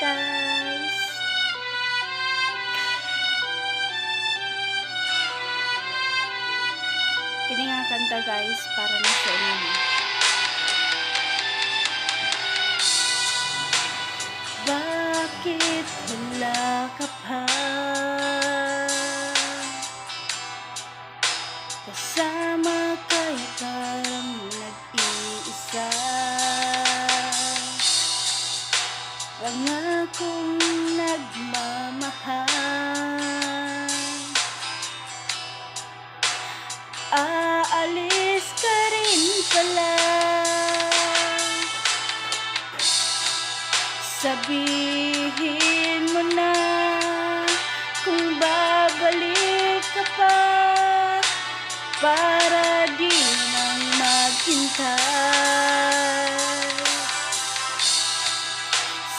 guys. Kini nga kanta guys para na sa inyo. Bakit wala ka pa kasama kay parang nag-iisa? Pangakong nagmamahal, aalis ka rin pala. Sabihin mo na kung babalik ka pa para di nang maghintay.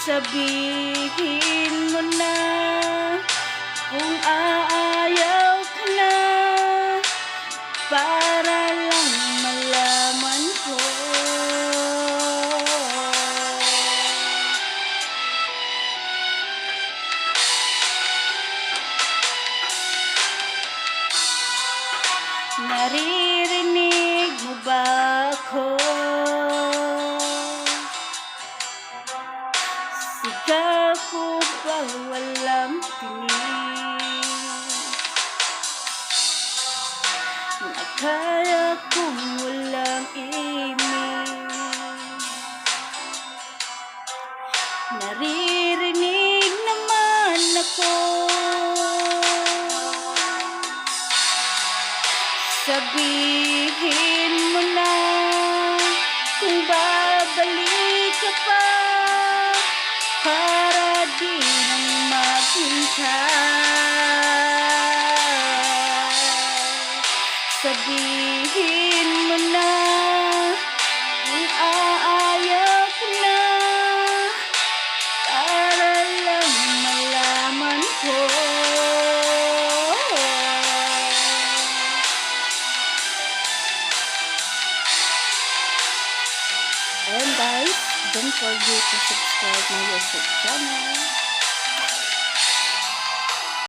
Sabihin mo na kung aayaw ka na para lang malaman ko. Naririnig mo ba ako? Sigaw ko ba walang tinig? Nakaya kong walang imig. Naririnig naman ako. Sabihin mo na kung babalik ka pa para di nang maghintay. Sabihin mo na kung aayaw ka na para lang malaman ko. And guys, don't forget to subscribe my YouTube channel.